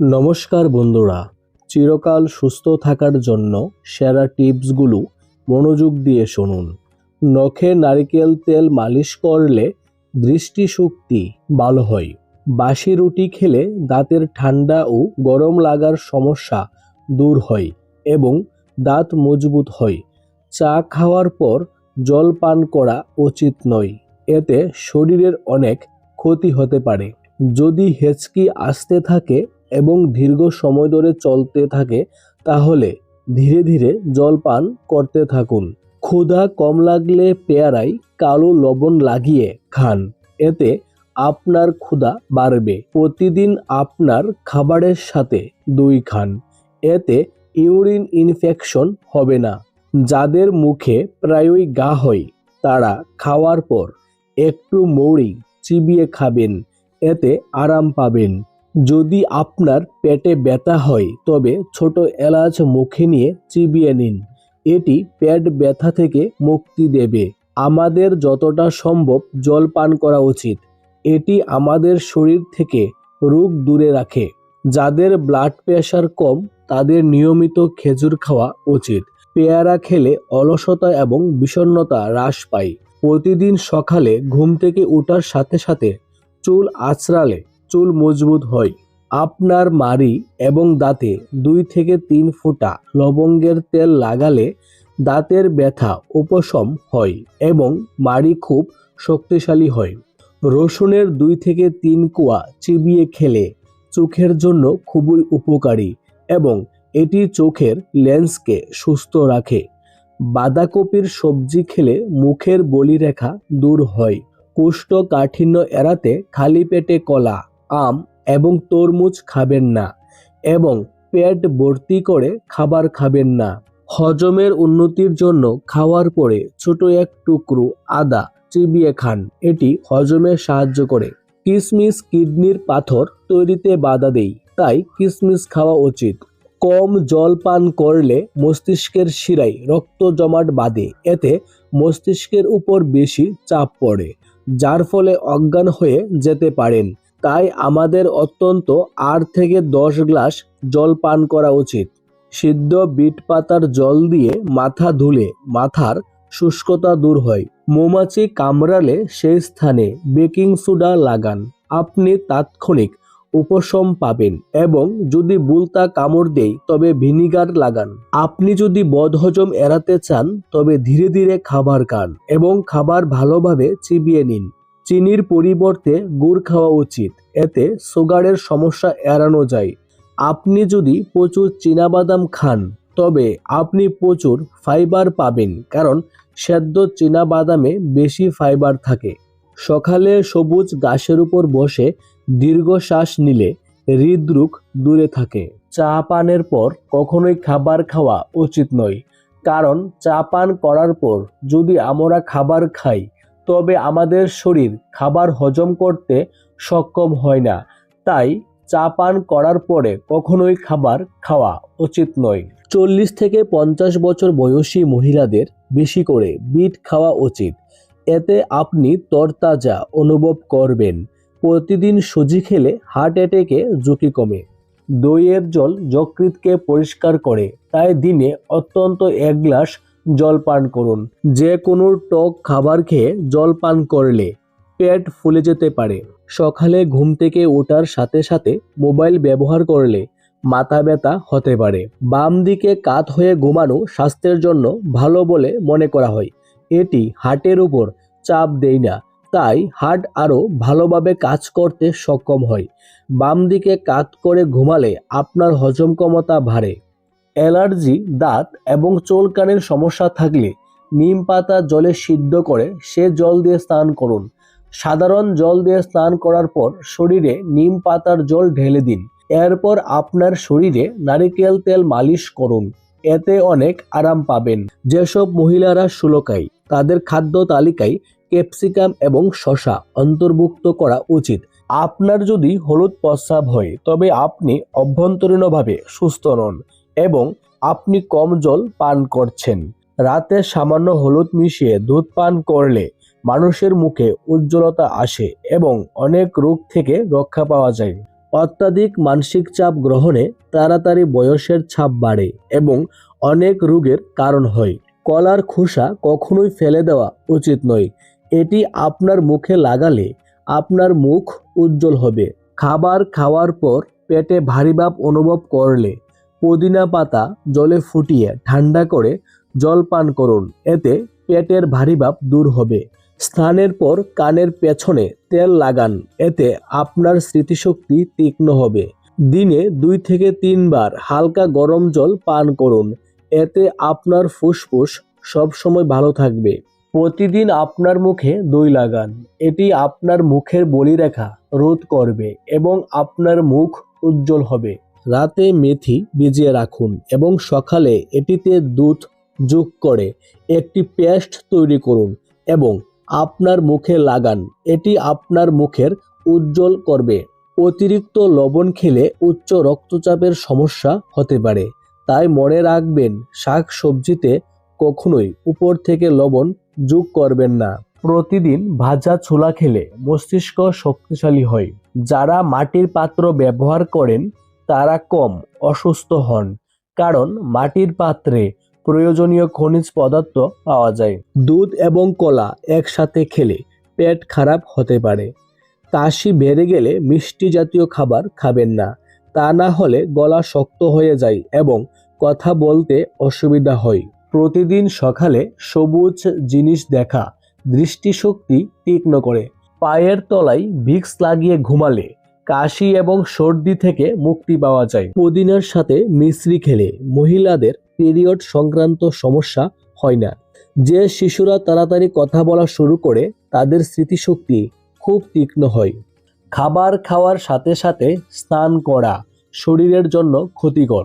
নমস্কার বন্ধুরা, চিরকাল সুস্থ থাকার জন্য সেরা টিপসগুলো মনোযোগ দিয়ে শুনুন। নখে নারকেল তেল মালিশ করলে দৃষ্টিশক্তি ভালো হয়। বাসি রুটি খেলে দাঁতের ঠান্ডা ও গরম লাগার সমস্যা দূর হয় এবং দাঁত মজবুত হয়। চা খাওয়ার পর জল পান করা উচিত নয়, এতে শরীরের অনেক ক্ষতি হতে পারে। যদি হেঁচকি আসতে থাকে এবং দীর্ঘ সময় ধরে চলতে থাকে, তাহলে ধীরে ধীরে জল পান করতে থাকুন। ক্ষুধা কম লাগলে পেয়ারায় কালো লবণ লাগিয়ে খান, এতে আপনার ক্ষুধা বাড়বে। প্রতিদিন আপনার খাবারের সাথে দই খান, এতে ইউরিন ইনফেকশন হবে না। যাদের মুখে প্রায়ই ঘা হয়, তারা খাওয়ার পর একটু মৌরি চিবিয়ে খাবেন, এতে আরাম পাবেন। যদি আপনার পেটে ব্যথা হয়, তবে ছোট এলাচ মুখে নিয়ে চিবিয়ে নিন, এটি পেট ব্যথা থেকে মুক্তি দেবে। আমাদের যতটা সম্ভব জল পান করা উচিত, এটি আমাদের শরীর থেকে রোগ দূরে রাখে। যাদের ব্লাড প্রেশার কম, তাদের নিয়মিত খেজুর খাওয়া উচিত। পেয়ারা খেলে অলসতা এবং বিষণ্ণতা হ্রাস পায়। প্রতিদিন সকালে ঘুম থেকে ওঠার সাথে সাথে চুল আঁচড়ালে চুল মজবুত হয়। আপনার মাড়ি এবং দাঁতে 2 থেকে 3 ফোঁটা লবঙ্গের তেল লাগালে দাঁতের ব্যথা উপশম হয় এবং মাড়ি খুব শক্তিশালী হয়। রসুনের 2 থেকে 3 কোয়া চিবিয়ে খেলে চোখের জন্য খুবই উপকারী এবং এটি চোখের লেন্সকে সুস্থ রাখে। বাঁধাকপির সবজি খেলে মুখের বলিরেখা দূর হয়। কোষ্ঠকাঠিন্য এড়াতে খালি পেটে কলা, আম এবং তরমুজ খাবেন না এবং পেট ভর্তি করে খাবার খাবেন না। হজমের উন্নতির জন্য খাওয়ার পরে ছোট এক টুকরো আদা চিবিয়ে খান, এটি হজমে সাহায্য করে। কিশমিশ কিডনির পাথর তৈরিতে বাধা দেয়, তাই কিশমিশ খাওয়া উচিত। কম জল পান করলে মস্তিষ্কের শিরায় রক্ত জমাট বাঁধে, এতে মস্তিষ্কের উপর বেশি চাপ পড়ে, যার ফলে অজ্ঞান হয়ে যেতে পারেন। তাই আমাদের অন্তত 8 থেকে 10 গ্লাস জল পান করা উচিত। সিদ্ধ বিট পাতার জল দিয়ে মাথা ধুলে মাথার শুষ্কতা দূর হয়। মৌমাছি কামড়ালে সেই স্থানে বেকিং সোডা লাগান, আপনি তাৎক্ষণিক উপশম পাবেন। এবং যদি বুলতা কামড় দেয়, তবে ভিনিগার লাগান। আপনি যদি বদহজম এড়াতে চান, তবে ধীরে ধীরে খাবার খান এবং খাবার ভালোভাবে চিবিয়ে নিন। চিনির পরিবর্তে গুড় খাওয়া উচিত, এতে সুগারের সমস্যা এড়ানো যায়। আপনি যদি প্রচুর চীনাবাদাম খান, তবে আপনি প্রচুর ফাইবার পাবেন, কারণ সেদ্ধ চীনাবাদামে বেশি ফাইবার থাকে। সকালে সবুজ ঘাসের উপর বসে দীর্ঘ শ্বাস নিলে হৃদরোগ দূরে থাকে। চা পানের পর কখনোই খাবার খাওয়া উচিত নয়, কারণ চা পান করার পর যদি আমরা খাবার খাই, তবে আমাদের শরীর খাবার হজম করতে সক্ষম হয় না। তাই চা পান করার পরে কখনোই খাবার খাওয়া উচিত নয়। 40 থেকে 50 বছর বয়সী মহিলাদের বেশি করে বিট খাওয়া উচিত, এতে আপনি তরতাজা অনুভব করবেন। প্রতিদিন সুজি খেলে হার্ট অ্যাটাকের ঝুঁকি কমে। দইয়ের জল যকৃতকে পরিষ্কার করে, তাই দিনে অন্তত 1 গ্লাস জল পান করুন। যে কোনো টক খাবার খেয়ে জল পান করলে পেট ফুলে যেতে পারে। সকালে ঘুম থেকে ওঠার সাথে সাথে মোবাইল ব্যবহার করলে মাথা ব্যথা হতে পারে। বাম দিকে কাত হয়ে ঘুমানো স্বাস্থ্যের জন্য ভালো বলে মনে করা হয়। এটি হার্টের উপর চাপ দেয় না, তাই হার্ট আরও ভালোভাবে কাজ করতে সক্ষম হয়। বাম দিকে কাত করে ঘুমালে আপনার হজম ক্ষমতা বাড়ে। অ্যালার্জি, দাঁত এবং চুলকানির সমস্যা থাকলে নিম পাতা জলে সিদ্ধ করে সে জল দিয়ে স্নান করুন। সাধারণ জল দিয়ে স্নান করার পর শরীরে নিম পাতার জল ঢেলে দিন। এরপর আপনার শরীরে নারিকেল তেল মালিশ করুন, এতে অনেক আরাম পাবেন। যেসব মহিলারা স্থূলকায়, তাদের খাদ্য তালিকায় ক্যাপসিকাম এবং শসা অন্তর্ভুক্ত করা উচিত। আপনার যদি হলুদ প্রস্রাব হয়, তবে আপনি অভ্যন্তরীণভাবে সুস্থ নন এবং আপনি কম জল পান করছেন। রাতে সামান্য হলুদ মিশিয়ে দুধ পান করলে মানুষের মুখে উজ্জ্বলতা আসে এবং অনেক রোগ থেকে রক্ষা পাওয়া যায়। অত্যাধিক মানসিক চাপ গ্রহণে তাড়াতাড়ি বয়সের ছাপ বাড়ে এবং অনেক রোগের কারণ হয়। কলার খোসা কখনোই ফেলে দেওয়া উচিত নয়। এটি আপনার মুখে লাগালে আপনার মুখ উজ্জ্বল হবে। খাবার খাওয়ার পর পেটে ভারী ভাব অনুভব করলে পুদিনা পাতা জলে ফুটিয়ে ঠান্ডা করে জল পান করুন। এতে পেটের ভারী ভাব দূর হবে। স্নানের পর কানের পেছনে তেল লাগান। এতে আপনার স্মৃতিশক্তি তীক্ষ্ণ হবে। দিনে 2 থেকে 3 বার হালকা গরম জল পান করুন। এতে আপনার ফুসফুস সবসময় ভালো থাকবে। প্রতিদিন আপনার মুখে দই লাগান। এটি আপনার মুখের বলিরেখা রোধ করবে এবং আপনার মুখ উজ্জ্বল হবে। রাতে মেথি ভিজিয়ে রাখুন এবং সকালে এটিতে দুধ যোগ করে একটি পেস্ট তৈরি করুন এবং আপনার মুখে লাগান। এটি আপনার মুখের উজ্জ্বল করবে। অতিরিক্ত লবণ খেলে উচ্চ রক্তচাপের সমস্যা হতে পারে, তাই মনে রাখবেন শাক সবজিতে কখনোই উপর থেকে লবণ যোগ করবেন না। প্রতিদিন ভাজা ছোলা খেলে মস্তিষ্ক শক্তিশালী হয়। যারা মাটির পাত্র ব্যবহার করেন তারা কম অসুস্থ হন, কারণ মাটির পাত্রে প্রয়োজনীয় খনিজ পদার্থ পাওয়া যায়। দুধ এবং কলা একসাথে খেলে পেট খারাপ হতে পারে। কাশি বেড়ে গেলে মিষ্টি জাতীয় খাবার খাবেন না, তা না হলে গলা শক্ত হয়ে যায় এবং কথা বলতে অসুবিধা হয়। প্রতিদিন সকালে সবুজ জিনিস দেখা দৃষ্টিশক্তি তীক্ষ্ণ করে। পায়ের তলায় ভিক্স লাগিয়ে ঘুমালে কাশি এবং সর্দি থেকে মুক্তি পাওয়া যায়। পুদিনার সাথে মিশ্রি খেলে মহিলাদের পিরিয়ড সংক্রান্ত সমস্যা হয় না। যে শিশুরা তাড়াতাড়ি কথা বলা শুরু করে তাদের স্মৃতিশক্তি খুব তীক্ষ্ণ হয়। খাবার খাওয়ার সাথে সাথে স্নান করা শরীরের জন্য ক্ষতিকর।